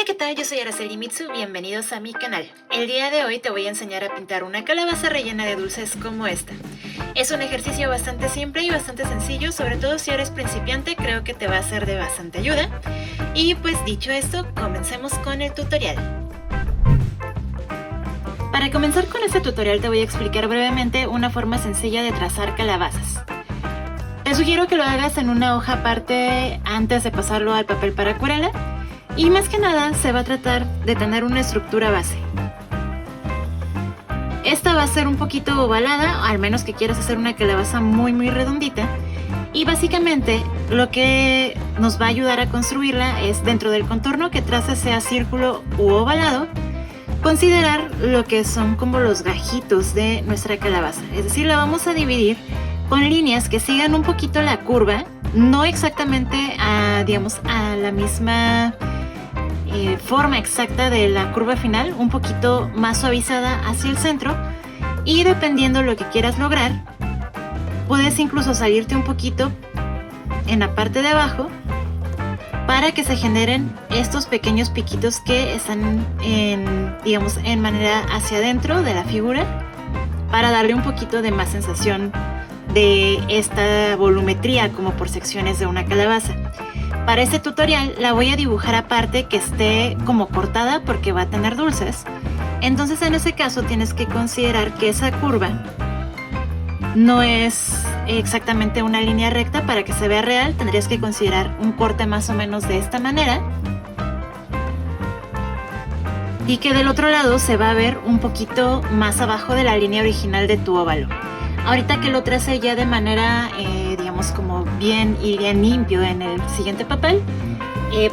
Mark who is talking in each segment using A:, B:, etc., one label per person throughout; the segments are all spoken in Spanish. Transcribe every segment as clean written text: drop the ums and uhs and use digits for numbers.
A: Hola, ¿qué tal? Yo soy Araceli Mitsu, bienvenidos a mi canal. El día de hoy te voy a enseñar a pintar una calabaza rellena de dulces como esta. Es un ejercicio bastante simple y bastante sencillo, sobre todo si eres principiante, creo que te va a ser de bastante ayuda. Y pues dicho esto, comencemos con el tutorial. Para comenzar con este tutorial te voy a explicar brevemente una forma sencilla de trazar calabazas. Te sugiero que lo hagas en una hoja aparte antes de pasarlo al papel para acuarela. Y más que nada se va a tratar de tener una estructura base. Esta va a ser un poquito ovalada, al menos que quieras hacer una calabaza muy redondita. Y básicamente lo que nos va a ayudar a construirla es, dentro del contorno que traces, sea círculo u ovalado, considerar lo que son como los gajitos de nuestra calabaza. Es decir, la vamos a dividir con líneas que sigan un poquito la curva, no exactamente a la misma forma exacta de la curva final, un poquito más suavizada hacia el centro, y dependiendo lo que quieras lograr, puedes incluso salirte un poquito en la parte de abajo para que se generen estos pequeños piquitos que están en manera hacia adentro de la figura, para darle un poquito de más sensación de esta volumetría como por secciones de una calabaza. Para este tutorial la voy a dibujar aparte, que esté como cortada, porque va a tener dulces. Entonces en ese caso tienes que considerar que esa curva no es exactamente una línea recta. Para que se vea real tendrías que considerar un corte más o menos de esta manera, y que del otro lado se va a ver un poquito más abajo de la línea original de tu óvalo. Ahorita que lo trace ya de manera, como bien y bien limpio en el siguiente papel,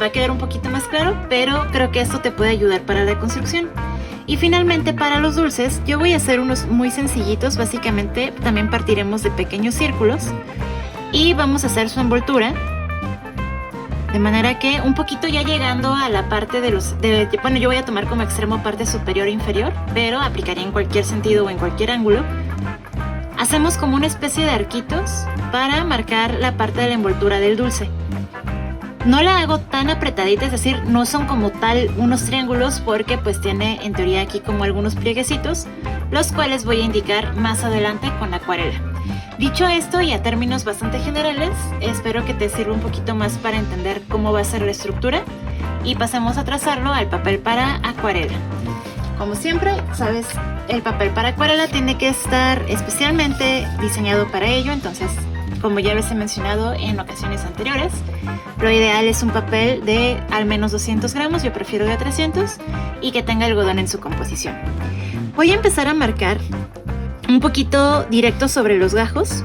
A: va a quedar un poquito más claro, pero creo que esto te puede ayudar para la construcción. Y finalmente, para los dulces, yo voy a hacer unos muy sencillitos. Básicamente también partiremos de pequeños círculos y vamos a hacer su envoltura, de manera que un poquito ya llegando a la parte yo voy a tomar como extremo parte superior e inferior, pero aplicaría en cualquier sentido o en cualquier ángulo. Hacemos como una especie de arquitos para marcar la parte de la envoltura del dulce. No la hago tan apretadita, es decir, no son como tal unos triángulos, porque pues tiene en teoría aquí como algunos plieguecitos, los cuales voy a indicar más adelante con la acuarela. Dicho esto, y a términos bastante generales, espero que te sirva un poquito más para entender cómo va a ser la estructura, y pasemos a trazarlo al papel para acuarela. Como siempre, sabes, el papel para acuarela tiene que estar especialmente diseñado para ello. Entonces, como ya les he mencionado en ocasiones anteriores, lo ideal es un papel de al menos 200 gramos, yo prefiero de 300, y que tenga algodón en su composición. Voy a empezar a marcar un poquito directo sobre los gajos,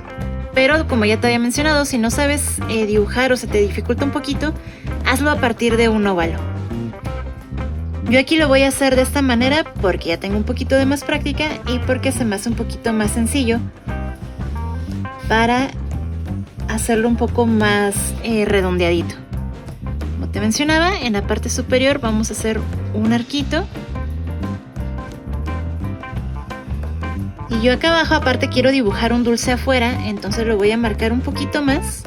A: pero como ya te había mencionado, si no sabes dibujar o se te dificulta un poquito, hazlo a partir de un óvalo. Yo aquí lo voy a hacer de esta manera porque ya tengo un poquito de más práctica y porque se me hace un poquito más sencillo para hacerlo un poco más redondeadito. Como te mencionaba, en la parte superior vamos a hacer un arquito. Y yo acá abajo aparte quiero dibujar un dulce afuera, entonces lo voy a marcar un poquito más.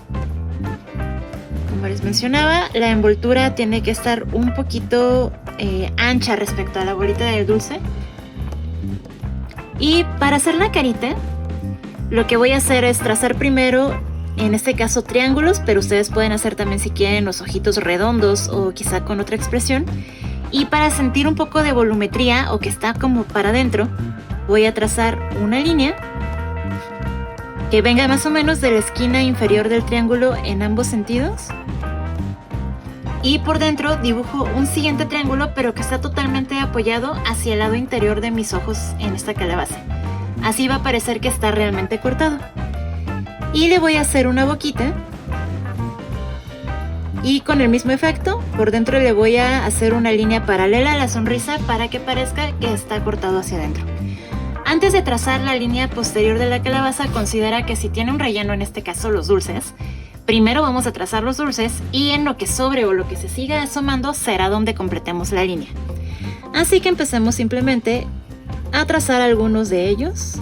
A: Como les mencionaba, la envoltura tiene que estar un poquito ancha respecto a la bolita del dulce. Y para hacer la carita, lo que voy a hacer es trazar primero, en este caso triángulos, pero ustedes pueden hacer también, si quieren, los ojitos redondos o quizá con otra expresión. Y para sentir un poco de volumetría, o que está como para adentro, voy a trazar una línea que venga más o menos de la esquina inferior del triángulo en ambos sentidos. Y por dentro dibujo un siguiente triángulo, pero que está totalmente apoyado hacia el lado interior de mis ojos en esta calabaza. Así va a parecer que está realmente cortado. Y le voy a hacer una boquita. Y con el mismo efecto, por dentro le voy a hacer una línea paralela a la sonrisa para que parezca que está cortado hacia adentro. Antes de trazar la línea posterior de la calabaza, considera que si tiene un relleno, en este caso los dulces, primero vamos a trazar los dulces, y en lo que sobre o lo que se siga asomando será donde completemos la línea. Así que empecemos simplemente a trazar algunos de ellos.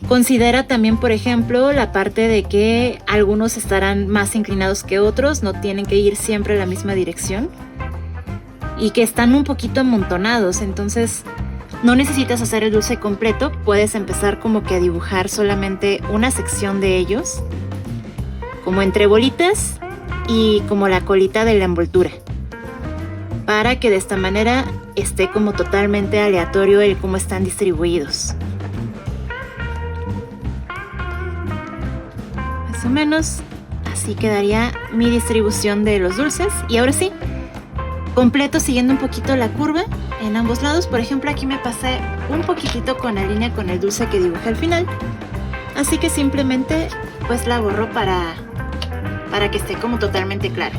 A: Considera también, por ejemplo, la parte de que algunos estarán más inclinados que otros, no tienen que ir siempre en la misma dirección. y que están un poquito amontonados, entonces no necesitas hacer el dulce completo, puedes empezar como que a dibujar solamente una sección de ellos, como entre bolitas y como la colita de la envoltura, para que de esta manera esté como totalmente aleatorio el cómo están distribuidos. Más o menos así quedaría mi distribución de los dulces. Y ahora sí, completo siguiendo un poquito la curva en ambos lados. Por ejemplo, aquí me pasé un poquitito con la línea con el dulce que dibujé al final, así que simplemente pues la borro para que esté como totalmente clara.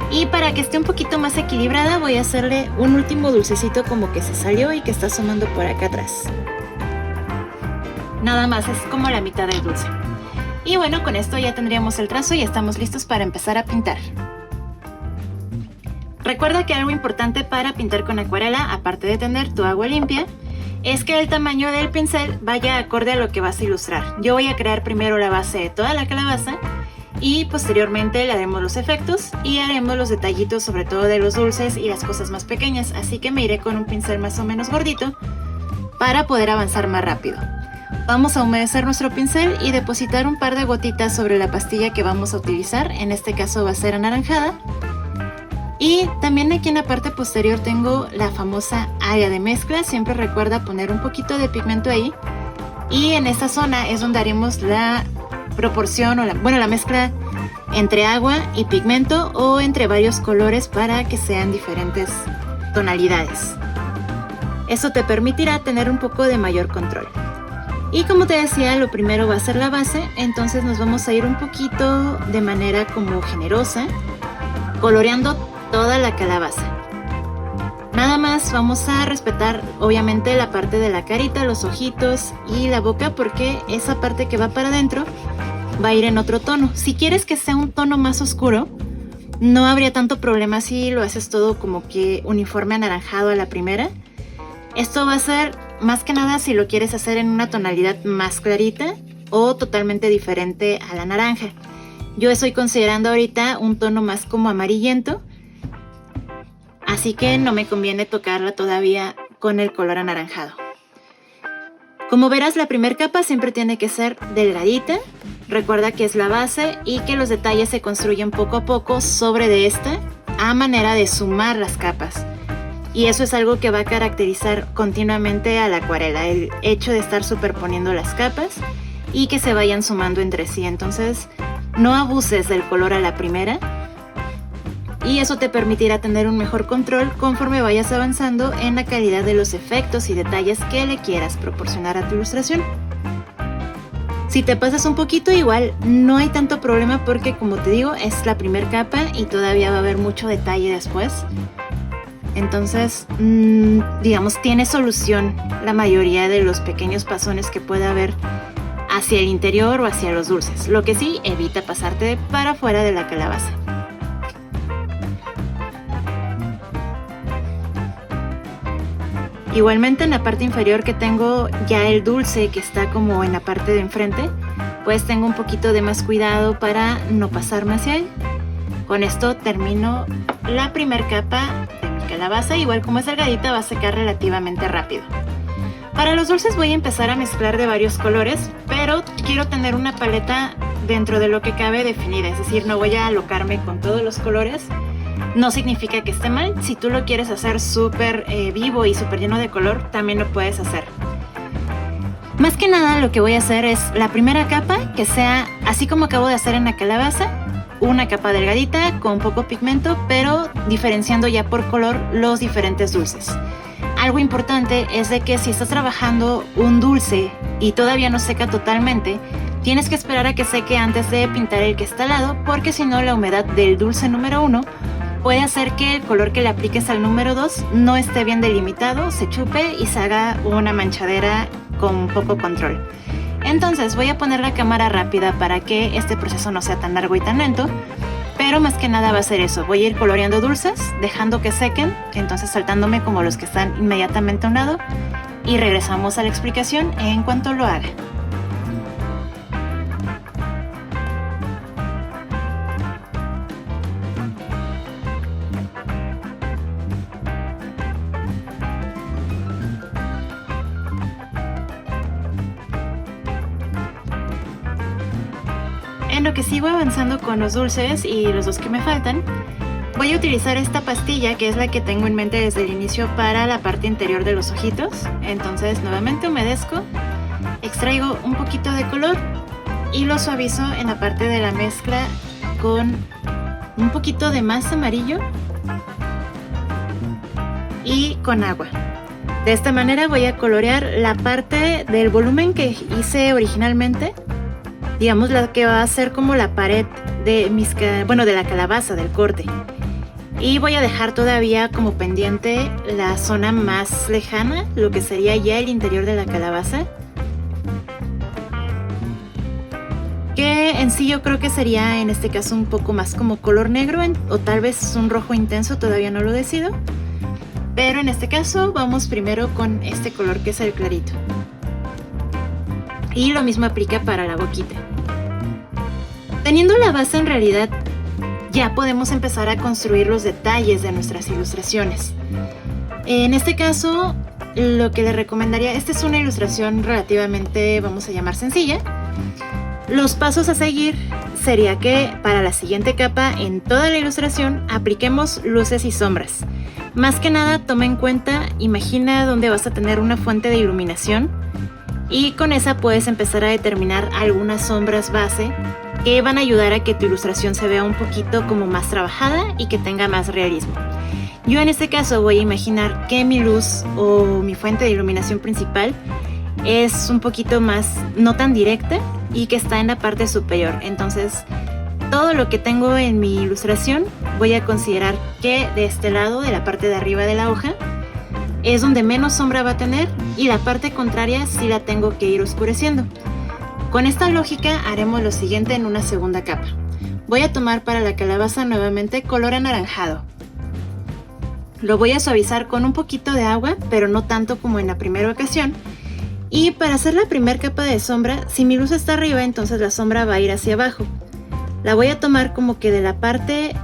A: Y para que esté un poquito más equilibrada voy a hacerle un último dulcecito como que se salió y que está asomando por acá atrás. Nada más, es como la mitad del dulce. Y bueno, con esto ya tendríamos el trazo y estamos listos para empezar a pintar. Recuerda que algo importante para pintar con acuarela, aparte de tener tu agua limpia, es que el tamaño del pincel vaya acorde a lo que vas a ilustrar. Yo voy a crear primero la base de toda la calabaza y posteriormente le haremos los efectos y haremos los detallitos, sobre todo de los dulces y las cosas más pequeñas, así que me iré con un pincel más o menos gordito para poder avanzar más rápido. Vamos a humedecer nuestro pincel y depositar un par de gotitas sobre la pastilla que vamos a utilizar, en este caso va a ser anaranjada. Y también aquí en la parte posterior tengo la famosa área de mezcla, siempre recuerda poner un poquito de pigmento ahí. Y en esta zona es donde haremos la proporción o la mezcla entre agua y pigmento o entre varios colores para que sean diferentes tonalidades. Eso te permitirá tener un poco de mayor control. Y como te decía, lo primero va a ser la base, entonces nos vamos a ir un poquito de manera como generosa, coloreando toda la calabaza. Nada más vamos a respetar obviamente la parte de la carita, los ojitos y la boca, porque esa parte que va para adentro va a ir en otro tono. Si quieres que sea un tono más oscuro, no habría tanto problema si lo haces todo como que uniforme anaranjado a la primera. Esto va a ser más que nada si lo quieres hacer en una tonalidad más clarita o totalmente diferente a la naranja. Yo estoy considerando ahorita un tono más como amarillento, así que no me conviene tocarla todavía con el color anaranjado. Como verás, la primera capa siempre tiene que ser delgadita. Recuerda que es la base y que los detalles se construyen poco a poco sobre de esta a manera de sumar las capas. Y eso es algo que va a caracterizar continuamente a la acuarela, el hecho de estar superponiendo las capas y que se vayan sumando entre sí. Entonces, no abuses del color a la primera y eso te permitirá tener un mejor control conforme vayas avanzando en la calidad de los efectos y detalles que le quieras proporcionar a tu ilustración. Si te pasas un poquito, igual no hay tanto problema porque, como te digo, es la primera capa y todavía va a haber mucho detalle después. Entonces, digamos, tiene solución la mayoría de los pequeños pasones que pueda haber hacia el interior o hacia los dulces. Lo que sí, evita pasarte para afuera de la calabaza. Igualmente en la parte inferior que tengo ya el dulce que está como en la parte de enfrente, pues tengo un poquito de más cuidado para no pasarme hacia él. Con esto termino la primera capa de mi calabaza. Igual como es delgadita va a secar relativamente rápido. Para los dulces voy a empezar a mezclar de varios colores, pero quiero tener una paleta dentro de lo que cabe definida, es decir, no voy a alocarme con todos los colores. No significa que esté mal, si tú lo quieres hacer súper vivo y súper lleno de color, también lo puedes hacer. Más que nada lo que voy a hacer es la primera capa que sea así como acabo de hacer en la calabaza, una capa delgadita con poco pigmento, pero diferenciando ya por color los diferentes dulces. Algo importante es de que si estás trabajando un dulce y todavía no seca totalmente, tienes que esperar a que seque antes de pintar el que está al lado, porque si no la humedad del dulce número 1 puede hacer que el color que le apliques al número 2 no esté bien delimitado, se chupe y se haga una manchadera con poco control. Entonces voy a poner la cámara rápida para que este proceso no sea tan largo y tan lento, pero más que nada va a ser eso. Voy a ir coloreando dulces, dejando que sequen, entonces saltándome como los que están inmediatamente a un lado, y regresamos a la explicación en cuanto lo haga. en lo que sigo avanzando con los dulces y los dos que me faltan, voy a utilizar esta pastilla que es la que tengo en mente desde el inicio para la parte interior de los ojitos. Entonces nuevamente humedezco, extraigo un poquito de color y lo suavizo en la parte de la mezcla con un poquito de más amarillo y con agua. De esta manera voy a colorear la parte del volumen que hice originalmente, digamos la que va a ser como la pared de de la calabaza, del corte. Y voy a dejar todavía como pendiente la zona más lejana, lo que sería ya el interior de la calabaza, que en sí yo creo que sería en este caso un poco más como color negro o tal vez un rojo intenso, todavía no lo decido. Pero en este caso vamos primero con este color que es el clarito. Y lo mismo aplica para la boquita. Teniendo la base en realidad, ya podemos empezar a construir los detalles de nuestras ilustraciones. En este caso, lo que les recomendaría, esta es una ilustración relativamente, vamos a llamar sencilla. Los pasos a seguir sería que para la siguiente capa en toda la ilustración apliquemos luces y sombras. Más que nada toma en cuenta, imagina dónde vas a tener una fuente de iluminación y con esa puedes empezar a determinar algunas sombras base que van a ayudar a que tu ilustración se vea un poquito como más trabajada y que tenga más realismo. Yo en este caso voy a imaginar que mi luz o mi fuente de iluminación principal es un poquito más no tan directa y que está en la parte superior. Entonces todo lo que tengo en mi ilustración voy a considerar que de este lado, de la parte de arriba de la hoja, es donde menos sombra va a tener y la parte contraria sí la tengo que ir oscureciendo. Con esta lógica haremos lo siguiente en una segunda capa. Voy a tomar para la calabaza nuevamente color anaranjado. Lo voy a suavizar con un poquito de agua, pero no tanto como en la primera ocasión. Y para hacer la primera capa de sombra, si mi luz está arriba, entonces la sombra va a ir hacia abajo. La voy a tomar como que de la parte,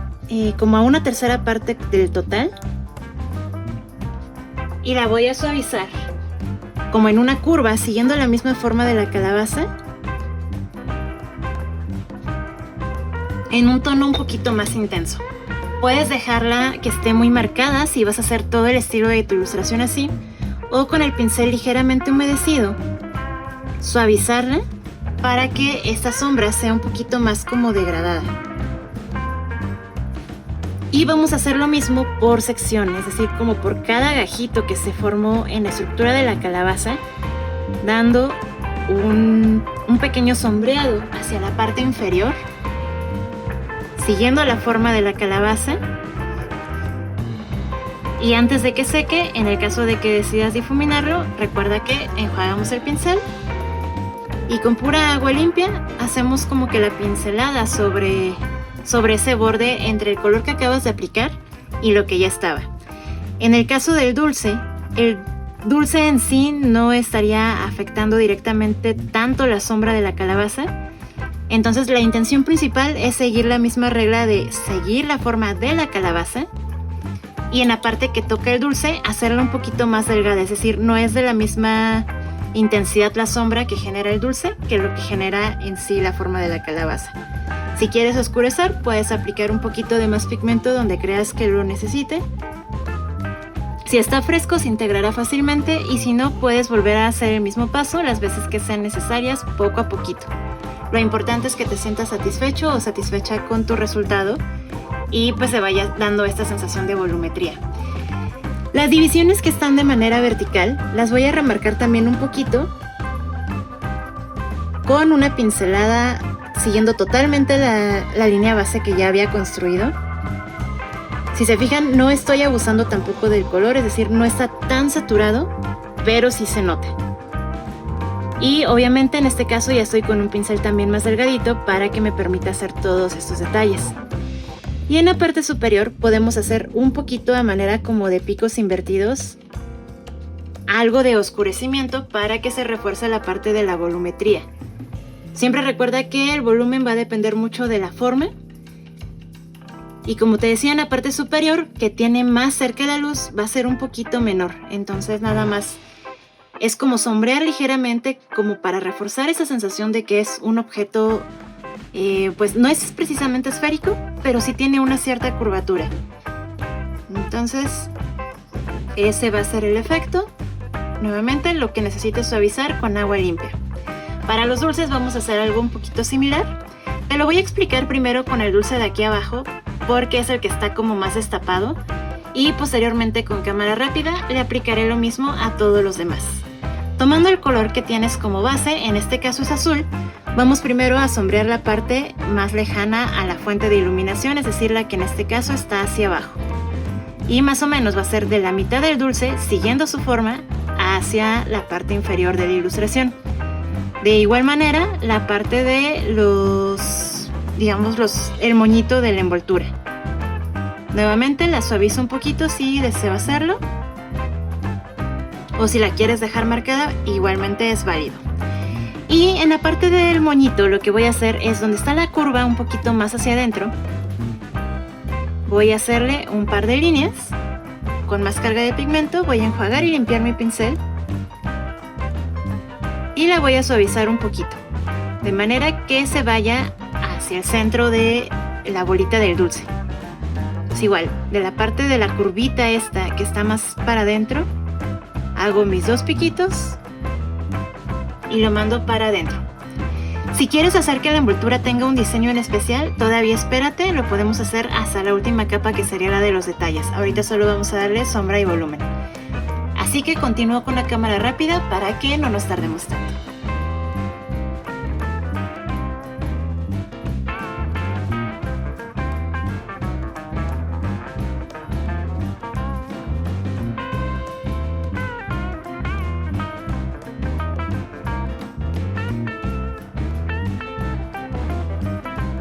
A: como a una tercera parte del total. Y la voy a suavizar como en una curva, siguiendo la misma forma de la calabaza, en un tono un poquito más intenso. Puedes dejarla que esté muy marcada si vas a hacer todo el estilo de tu ilustración así, o con el pincel ligeramente humedecido, suavizarla para que esta sombra sea un poquito más como degradada. Y vamos a hacer lo mismo por sección, es decir, como por cada gajito que se formó en la estructura de la calabaza, dando un pequeño sombreado hacia la parte inferior, siguiendo la forma de la calabaza. Y antes de que seque, en el caso de que decidas difuminarlo, recuerda que enjuagamos el pincel y con pura agua limpia hacemos como que la pincelada sobre ese borde entre el color que acabas de aplicar y lo que ya estaba. En el caso del dulce, el dulce en sí no estaría afectando directamente tanto la sombra de la calabaza. Entonces la intención principal es seguir la misma regla de seguir la forma de la calabaza y en la parte que toca el dulce hacerla un poquito más delgada, es decir, no es de la misma intensidad la sombra que genera el dulce que lo que genera en sí la forma de la calabaza. Si quieres oscurecer, puedes aplicar un poquito de más pigmento donde creas que lo necesite. Si está fresco se integrará fácilmente y si no, puedes volver a hacer el mismo paso las veces que sean necesarias, poco a poquito. Lo importante es que te sientas satisfecho o satisfecha con tu resultado y pues se vaya dando esta sensación de volumetría. Las divisiones que están de manera vertical las voy a remarcar también un poquito con una pincelada siguiendo totalmente la línea base que ya había construido. Si se fijan, no estoy abusando tampoco del color, es decir, no está tan saturado, pero sí se nota. Y obviamente en este caso ya estoy con un pincel también más delgadito para que me permita hacer todos estos detalles. Y en la parte superior podemos hacer un poquito a manera como de picos invertidos, algo de oscurecimiento para que se refuerce la parte de la volumetría. Siempre recuerda que el volumen va a depender mucho de la forma. Y como te decía, en la parte superior, que tiene más cerca la luz, va a ser un poquito menor. Entonces nada más es como sombrear ligeramente como para reforzar esa sensación de que es un objeto pues no es precisamente esférico, pero sí tiene una cierta curvatura. Entonces ese va a ser el efecto. Nuevamente lo que necesito es suavizar con agua limpia. Para los dulces vamos a hacer algo un poquito similar. Te lo voy a explicar primero con el dulce de aquí abajo, porque es el que está como más destapado, y posteriormente con cámara rápida le aplicaré lo mismo a todos los demás. Tomando el color que tienes como base, en este caso es azul, vamos primero a sombrear la parte más lejana a la fuente de iluminación, es decir, la que en este caso está hacia abajo. Y más o menos va a ser de la mitad del dulce, siguiendo su forma, hacia la parte inferior de la ilustración. De igual manera, la parte de el moñito de la envoltura. Nuevamente la suavizo un poquito si deseo hacerlo. O si la quieres dejar marcada, igualmente es válido. Y en la parte del moñito lo que voy a hacer es donde está la curva un poquito más hacia adentro. Voy a hacerle un par de líneas. Con más carga de pigmento voy a enjuagar y limpiar mi pincel. Y la voy a suavizar un poquito. De manera que se vaya hacia el centro de la bolita del dulce. Pues igual, de la parte de la curvita esta que está más para adentro, hago mis 2 piquitos y lo mando para adentro. Si quieres hacer que la envoltura tenga un diseño en especial, todavía espérate, lo podemos hacer hasta la última capa, que sería la de los detalles. Ahorita solo vamos a darle sombra y volumen. Así que continúo con la cámara rápida para que no nos tardemos tanto.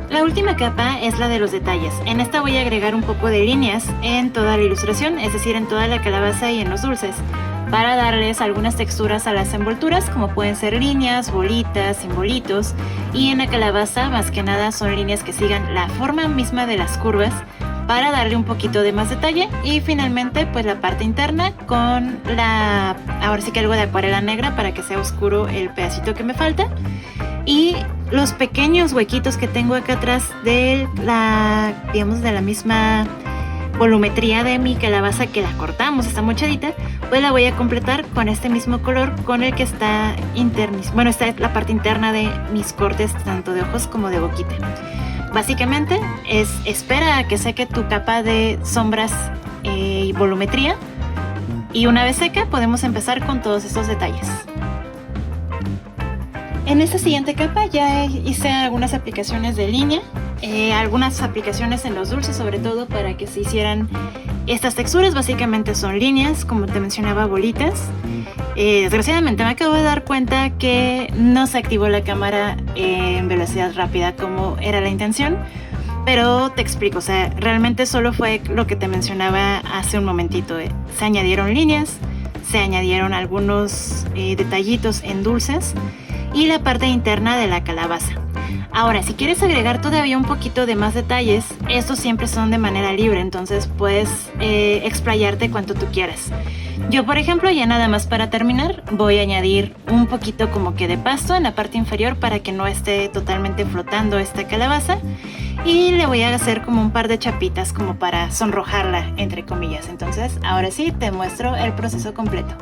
A: La última capa es la de los detalles. En esta voy a agregar un poco de líneas en toda la ilustración, es decir, en toda la calabaza y en los dulces, para darles algunas texturas a las envolturas, como pueden ser líneas, bolitas, simbolitos, y en la calabaza más que nada son líneas que sigan la forma misma de las curvas, para darle un poquito de más detalle. Y finalmente pues la parte interna con ahora sí que algo de acuarela negra para que sea oscuro el pedacito que me falta. Y los pequeños huequitos que tengo acá atrás de la misma volumetría de mi calabaza, que la cortamos, está mochadita, pues la voy a completar con este mismo color con el que está esta es la parte interna de mis cortes, tanto de ojos como de boquita. Básicamente espera a que seque tu capa de sombras y volumetría, y una vez seca podemos empezar con todos estos detalles. En esta siguiente capa ya hice algunas aplicaciones de línea, algunas aplicaciones en los dulces, sobre todo para que se hicieran estas texturas. Básicamente son líneas, como te mencionaba, bolitas. Desgraciadamente me acabo de dar cuenta que no se activó la cámara en velocidad rápida como era la intención, pero te explico, o sea, realmente solo fue lo que te mencionaba hace un momentito. Se añadieron líneas, se añadieron algunos detallitos en dulces y la parte interna de la calabaza. Ahora, si quieres agregar todavía un poquito de más detalles, estos siempre son de manera libre, entonces puedes explayarte cuanto tú quieras. Yo, por ejemplo, ya nada más para terminar, voy a añadir un poquito como que de pasto en la parte inferior para que no esté totalmente flotando esta calabaza, y le voy a hacer como un par de chapitas como para sonrojarla, entre comillas. Entonces, ahora sí te muestro el proceso completo.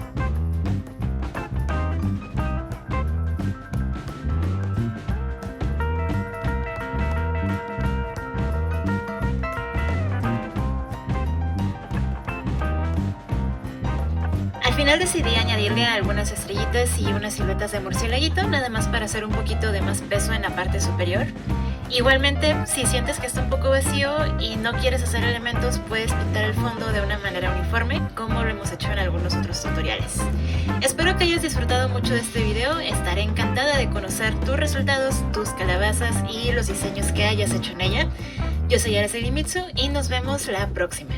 A: Al final decidí añadirle algunas estrellitas y unas siluetas de murciélaguito, nada más para hacer un poquito de más peso en la parte superior. Igualmente, si sientes que está un poco vacío y no quieres hacer elementos, puedes pintar el fondo de una manera uniforme, como lo hemos hecho en algunos otros tutoriales. Espero que hayas disfrutado mucho de este video, estaré encantada de conocer tus resultados, tus calabazas y los diseños que hayas hecho en ella. Yo soy Araceli Mitsu y nos vemos la próxima.